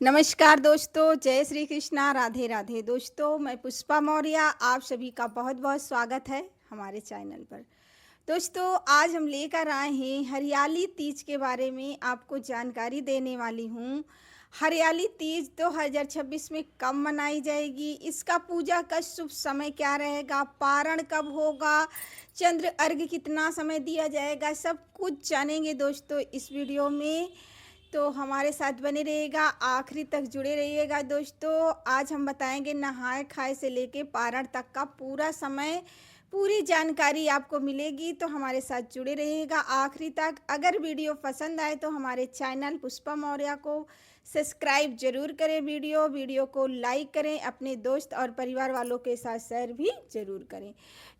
नमस्कार दोस्तों, जय श्री कृष्णा, राधे राधे। दोस्तों, मैं पुष्पा मौर्य, आप सभी का बहुत बहुत स्वागत है हमारे चैनल पर। दोस्तों, आज हम लेकर आए हैं हरियाली तीज के बारे में आपको जानकारी देने वाली हूँ। हरियाली तीज 2026 में कब मनाई जाएगी, इसका पूजा का शुभ समय क्या रहेगा, पारण कब होगा, चंद्र अर्घ्य कितना समय दिया जाएगा, सब कुछ जानेंगे दोस्तों इस वीडियो में। तो हमारे साथ बने रहिएगा, आखिरी तक जुड़े रहिएगा दोस्तों। आज हम बताएंगे नहाए खाए से लेके पारण तक का पूरा समय, पूरी जानकारी आपको मिलेगी। तो हमारे साथ जुड़े रहिएगा आखिरी तक। अगर वीडियो पसंद आए तो हमारे चैनल पुष्पा मौर्य को सब्सक्राइब जरूर करें, वीडियो को लाइक करें, अपने दोस्त और परिवार वालों के साथ शेयर भी जरूर करें।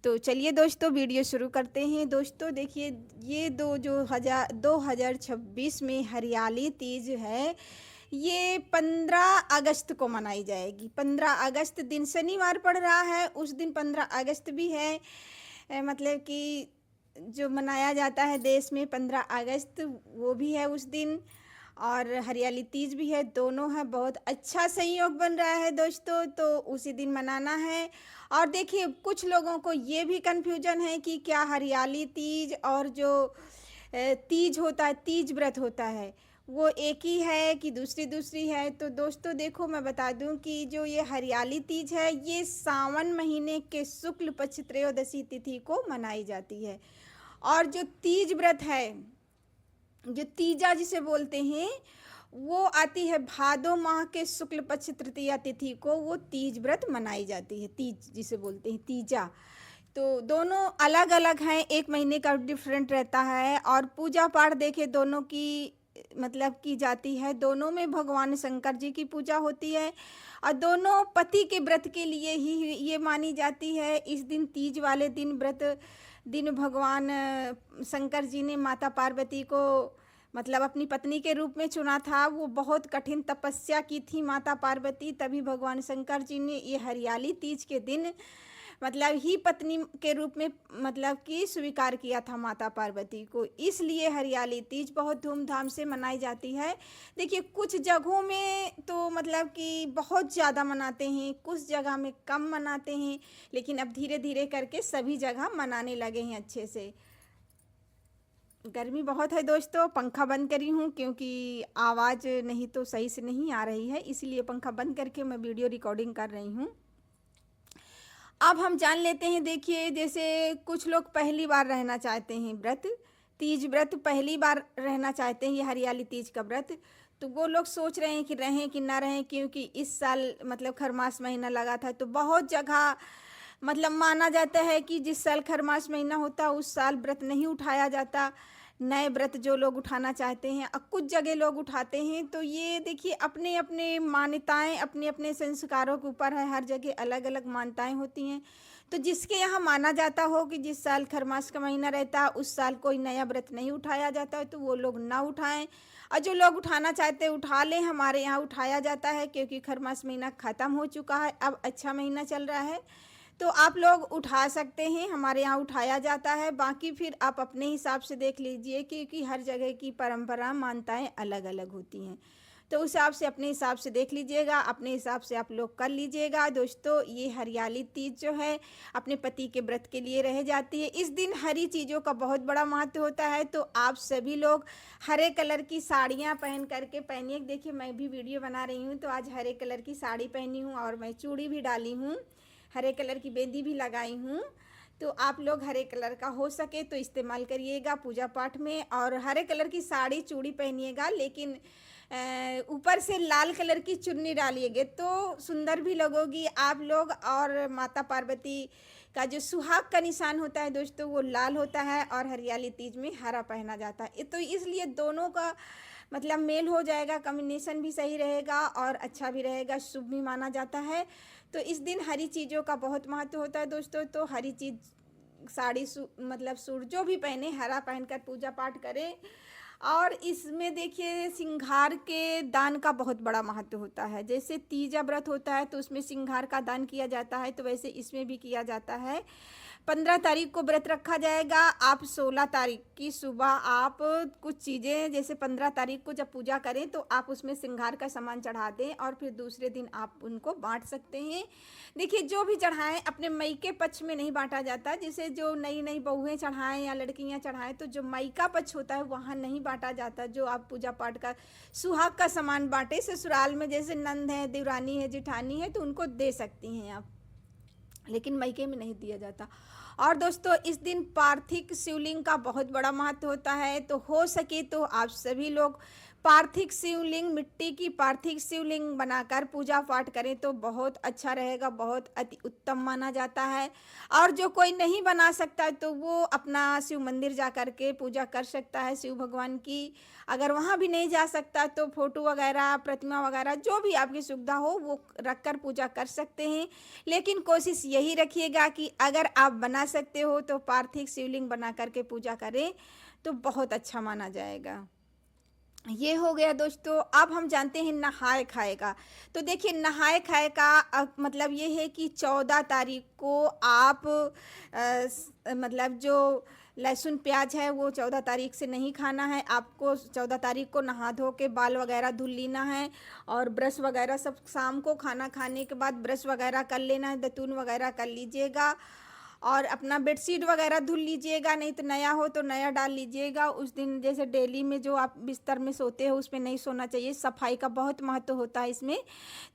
तो चलिए दोस्तों, वीडियो शुरू करते हैं। दोस्तों देखिए, ये 2026 में हरियाली तीज है, ये 15 अगस्त को मनाई जाएगी। 15 अगस्त दिन शनिवार पड़ रहा है, उस दिन 15 अगस्त भी है। मतलब कि जो मनाया जाता है देश में 15 अगस्त, वो भी है उस दिन, और हरियाली तीज भी है, दोनों है। बहुत अच्छा संयोग बन रहा है दोस्तों, तो उसी दिन मनाना है। और देखिए, कुछ लोगों को ये भी कन्फ्यूजन है कि क्या हरियाली तीज और जो तीज होता है, तीज व्रत होता है, वो एक ही है कि दूसरी दूसरी है। तो दोस्तों देखो, मैं बता दूं कि जो ये हरियाली तीज है, ये सावन महीने के शुक्ल पक्ष त्रयोदशी तिथि को मनाई जाती है। और जो तीज व्रत है, जो तीजा जिसे बोलते हैं, वो आती है भादो माह के शुक्ल पक्ष तृतीया तिथि को, वो तीज व्रत मनाई जाती है। तीज जिसे बोलते हैं, तीजा। तो दोनों अलग अलग हैं, एक महीने का डिफरेंट रहता है। और पूजा पाठ देखे दोनों की मतलब की जाती है, दोनों में भगवान शंकर जी की पूजा होती है, और दोनों पति के व्रत के लिए ही ये मानी जाती है। इस दिन, तीज वाले दिन, व्रत दिन भगवान शंकर जी ने माता पार्वती को मतलब अपनी पत्नी के रूप में चुना था। वो बहुत कठिन तपस्या की थी माता पार्वती, तभी भगवान शंकर जी ने ये हरियाली तीज के दिन मतलब ही पत्नी के रूप में मतलब कि स्वीकार किया था माता पार्वती को। इसलिए हरियाली तीज बहुत धूमधाम से मनाई जाती है। देखिए, कुछ जगहों में तो मतलब कि बहुत ज़्यादा मनाते हैं, कुछ जगह में कम मनाते हैं, लेकिन अब धीरे धीरे करके सभी जगह मनाने लगे हैं अच्छे से। गर्मी बहुत है दोस्तों, पंखा बंद करी हूँ क्योंकि आवाज़ नहीं तो सही से नहीं आ रही है, इसलिए पंखा बंद करके मैं वीडियो रिकॉर्डिंग कर रही हूँ। अब हम जान लेते हैं। देखिए, जैसे कुछ लोग पहली बार रहना चाहते हैं व्रत, तीज व्रत पहली बार रहना चाहते हैं, ये हरियाली तीज का व्रत। तो वो लोग सोच रहे हैं कि रहें कि ना रहें, क्योंकि इस साल मतलब खरमास महीना लगा था, तो बहुत जगह मतलब माना जाता है कि जिस साल खरमास महीना होता उस साल व्रत नहीं उठाया जाता। नए व्रत जो लोग उठाना चाहते हैं, अब कुछ जगह लोग उठाते हैं। तो ये देखिए, अपने अपने मान्यताएं, अपने अपने संस्कारों के ऊपर है, हर जगह अलग अलग मान्यताएं होती हैं। तो जिसके यहाँ माना जाता हो कि जिस साल खरमास का महीना रहता उस साल कोई नया व्रत नहीं उठाया जाता है, तो वो लोग ना उठाएं। और जो लोग उठाना चाहते हैं उठा लें। हमारे यहाँ उठाया जाता है क्योंकि खरमास महीना ख़त्म हो चुका है, अब अच्छा महीना चल रहा है, तो आप लोग उठा सकते हैं। हमारे यहाँ उठाया जाता है, बाकी फिर आप अपने हिसाब से देख लीजिए, क्योंकि हर जगह की परंपरा मान्यताएं अलग अलग होती हैं। तो उस हिसाब से अपने हिसाब से देख लीजिएगा, अपने हिसाब से आप लोग कर लीजिएगा। दोस्तों, ये हरियाली तीज जो है अपने पति के व्रत के लिए रह जाती है। इस दिन हरी चीज़ों का बहुत बड़ा महत्व होता है, तो आप सभी लोग हरे कलर की साड़ियाँ पहन करके पहनिए। देखिए, मैं भी वीडियो बना रही हूँ, तो आज हरे कलर की साड़ी पहनी हूँ और मैं चूड़ी भी डाली हूँ, हरे कलर की बिंदी भी लगाई हूँ। तो आप लोग हरे कलर का हो सके तो इस्तेमाल करिएगा पूजा पाठ में, और हरे कलर की साड़ी चूड़ी पहनिएगा, लेकिन ऊपर से लाल कलर की चुन्नी डालिएगा तो सुंदर भी लगोगी आप लोग। और माता पार्वती का जो सुहाग का निशान होता है दोस्तों, वो लाल होता है, और हरियाली तीज में हरा पहना जाता है। तो इसलिए दोनों का मतलब मेल हो जाएगा, कॉम्बिनेशन भी सही रहेगा और अच्छा भी रहेगा, शुभ भी माना जाता है। तो इस दिन हरी चीज़ों का बहुत महत्व होता है दोस्तों। तो हरी चीज़ साड़ी मतलब सूट जो भी पहने, हरा पहनकर पूजा पाठ करें। और इसमें देखिए, सिंगार के दान का बहुत बड़ा महत्व होता है। जैसे तीजा व्रत होता है तो उसमें सिंगार का दान किया जाता है, तो वैसे इसमें भी किया जाता है। 15 तारीख को व्रत रखा जाएगा। आप 16 तारीख की सुबह आप कुछ चीज़ें, जैसे 15 तारीख को जब पूजा करें तो आप उसमें श्रृंगार का सामान चढ़ा दें और फिर दूसरे दिन आप उनको बांट सकते हैं। देखिए, जो भी चढ़ाएं अपने मायके पक्ष में नहीं बांटा जाता। जैसे जो नई नई बहुएं चढ़ाएं या लड़कियां चढ़ाएं तो जो मायका पक्ष होता है वहाँ नहीं बांटा जाता। जो आप पूजा पाठ का सुहाग का सामान बांटे, ससुराल में जैसे नंद है, देवरानी है, जिठानी है तो उनको दे सकती हैं आप, लेकिन मायके में नहीं दिया जाता। और दोस्तों, इस दिन पार्थिव शिवलिंग का बहुत बड़ा महत्व होता है। तो हो सके तो आप सभी लोग पार्थिव शिवलिंग, मिट्टी की पार्थिव शिवलिंग बनाकर पूजा पाठ करें तो बहुत अच्छा रहेगा, बहुत अति उत्तम माना जाता है। और जो कोई नहीं बना सकता तो वो अपना शिव मंदिर जा कर के पूजा कर सकता है शिव भगवान की। अगर वहाँ भी नहीं जा सकता तो फोटो वगैरह, प्रतिमा वगैरह जो भी आपकी सुविधा हो वो रख कर पूजा कर सकते हैं। लेकिन कोशिश यही रखिएगा कि अगर आप बना सकते हो तो पार्थिव शिवलिंग बना करके पूजा करें तो बहुत अच्छा माना जाएगा। ये हो गया दोस्तों। अब हम जानते हैं नहाए खाए का। तो देखिए, नहाए खाए का मतलब ये है कि 14 तारीख को आप मतलब जो लहसुन प्याज है वो 14 तारीख से नहीं खाना है। आपको 14 तारीख को नहा धो के बाल वगैरह धुल लेना है और ब्रश वगैरह सब शाम को खाना खाने के बाद ब्रश वगैरह कर लेना है, दतून वगैरह कर लीजिएगा और अपना बेडशीट वगैरह धुल लीजिएगा, नहीं तो नया हो तो नया डाल लीजिएगा। उस दिन जैसे डेली में जो आप बिस्तर में सोते हो उसमें नहीं सोना चाहिए। सफाई का बहुत महत्व होता है इसमें।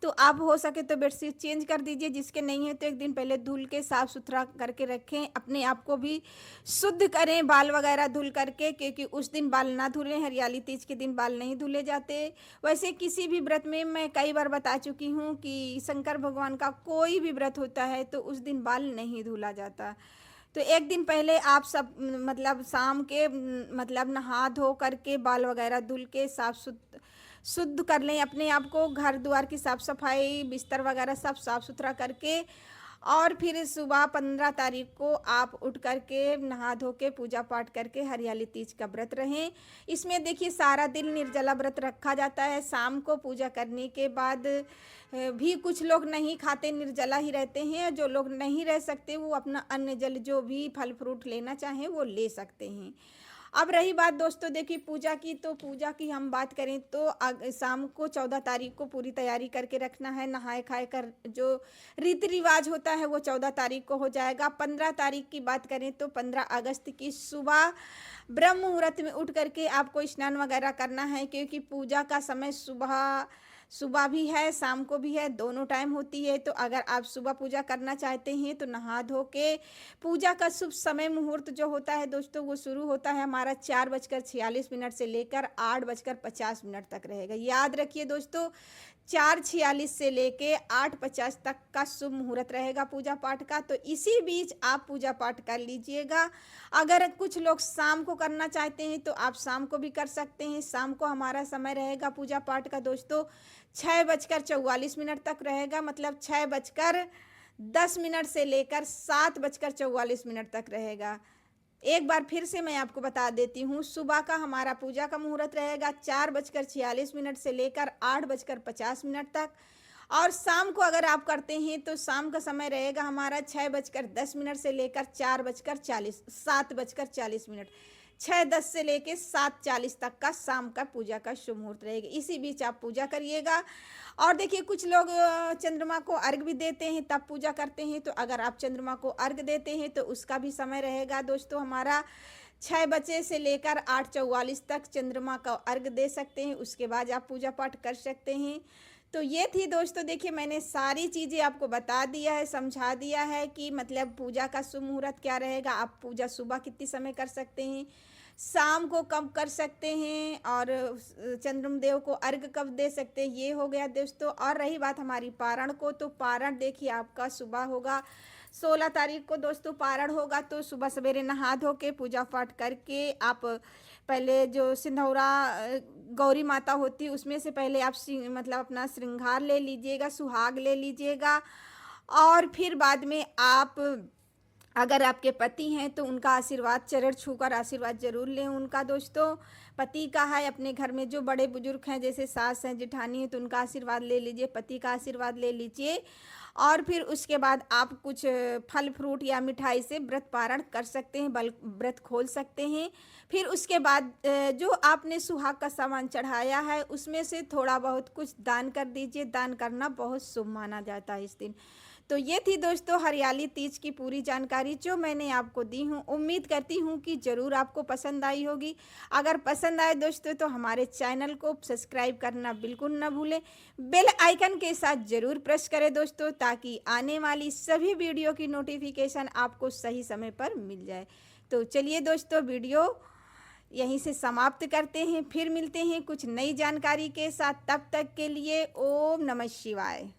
तो आप हो सके तो बेडशीट चेंज कर दीजिए, जिसके नहीं है तो एक दिन पहले धुल के साफ़ सुथरा करके रखें। अपने आप को भी शुद्ध करें बाल वगैरह धुल करके, क्योंकि उस दिन बाल ना धुलें। हरियाली तीज के दिन बाल नहीं धुले जाते। वैसे किसी भी व्रत में मैं कई बार बता चुकी हूँ कि शंकर भगवान का कोई भी व्रत होता है तो उस दिन बाल नहीं धुला जाता। तो एक दिन पहले आप सब मतलब शाम के मतलब नहा धो करके बाल वगैरह धुल के साफ शुद्ध कर लें अपने आप को। घर द्वार की साफ सफाई, बिस्तर वगैरह सब साफ सुथरा करके और फिर सुबह 15 तारीख को आप उठ करके नहा धो के पूजा पाठ करके हरियाली तीज का व्रत रहें। इसमें देखिए, सारा दिन निर्जला व्रत रखा जाता है। शाम को पूजा करने के बाद भी कुछ लोग नहीं खाते, निर्जला ही रहते हैं। जो लोग नहीं रह सकते वो अपना अन्न जल जो भी फल फ्रूट लेना चाहें वो ले सकते हैं। अब रही बात दोस्तों, देखिए पूजा की, तो पूजा की हम बात करें तो शाम को 14 तारीख को पूरी तैयारी करके रखना है। नहाए खाए कर जो रीति रिवाज होता है वो 14 तारीख को हो जाएगा। 15 तारीख की बात करें तो 15 अगस्त की सुबह ब्रह्म मुहूर्त में उठ करके आपको स्नान वगैरह करना है, क्योंकि पूजा का समय सुबह भी है, शाम को भी है, दोनों टाइम होती है। तो अगर आप सुबह पूजा करना चाहते हैं तो नहा धो के पूजा का शुभ समय मुहूर्त जो होता है दोस्तों वो शुरू होता है हमारा 4:46 से लेकर 8:50 तक रहेगा। याद रखिए दोस्तों, 4:46 से लेके 8:50 तक का शुभ मुहूर्त रहेगा पूजा पाठ का। तो इसी बीच आप पूजा पाठ कर लीजिएगा। अगर कुछ लोग शाम को करना चाहते हैं तो आप शाम को भी कर सकते हैं। शाम को हमारा समय रहेगा पूजा पाठ का दोस्तों 6:44 तक रहेगा, मतलब 6:10 से लेकर 7:44 तक रहेगा। एक बार फिर से मैं आपको बता देती हूँ, सुबह का हमारा पूजा का मुहूर्त रहेगा 4:46 से लेकर 8:50 तक। और शाम को अगर आप करते हैं तो शाम का समय रहेगा हमारा 6:10 से लेकर 7:40 6:10 से लेकर 7:40 तक का शाम का पूजा का शुभ मुहूर्त रहेगा। इसी बीच आप पूजा करिएगा। और देखिए, कुछ लोग चंद्रमा को अर्घ भी देते हैं तब पूजा करते हैं। तो अगर आप चंद्रमा को अर्घ देते हैं तो उसका भी समय रहेगा दोस्तों हमारा 6 बजे से लेकर 8:44 तक चंद्रमा का अर्घ दे सकते हैं। उसके बाद आप पूजा पाठ कर सकते हैं। तो ये थी दोस्तों, देखिए मैंने सारी चीज़ें आपको बता दिया है, समझा दिया है कि मतलब पूजा का शुभ मुहूर्त क्या रहेगा। आप पूजा सुबह कितनी समय कर सकते हैं, शाम को कब कर सकते हैं और चंद्रमदेव को अर्घ कब दे सकते हैं, ये हो गया दोस्तों। और रही बात हमारी पारण को, तो पारण देखिए आपका सुबह होगा 16 तारीख को दोस्तों पारण होगा। तो सुबह सवेरे नहा धो के पूजा पाठ करके आप पहले जो सिंधौरा गौरी माता होती है उसमें से पहले आप मतलब अपना श्रृंगार ले लीजिएगा, सुहाग ले लीजिएगा। और फिर बाद में आप अगर आपके पति हैं तो उनका आशीर्वाद, चरण छूकर आशीर्वाद जरूर लें उनका दोस्तों। पति का है, अपने घर में जो बड़े बुजुर्ग हैं जैसे सास हैं, जेठानी हैं, तो उनका आशीर्वाद ले लीजिए, पति का आशीर्वाद ले लीजिए। और फिर उसके बाद आप कुछ फल फ्रूट या मिठाई से व्रत पारण कर सकते हैं, बल व्रत खोल सकते हैं। फिर उसके बाद जो आपने सुहाग का सामान चढ़ाया है उसमें से थोड़ा बहुत कुछ दान कर दीजिए। दान करना बहुत शुभ माना जाता है इस दिन। तो ये थी दोस्तों हरियाली तीज की पूरी जानकारी जो मैंने आपको दी हूँ। उम्मीद करती हूँ कि ज़रूर आपको पसंद आई होगी। अगर पसंद आए दोस्तों तो हमारे चैनल को सब्सक्राइब करना बिल्कुल ना भूलें। बेल आइकन के साथ ज़रूर प्रेस करें दोस्तों, ताकि आने वाली सभी वीडियो की नोटिफिकेशन आपको सही समय पर मिल जाए। तो चलिए दोस्तों, वीडियो यहीं से समाप्त करते हैं, फिर मिलते हैं कुछ नई जानकारी के साथ। तब तक के लिए ओम नमः शिवाय।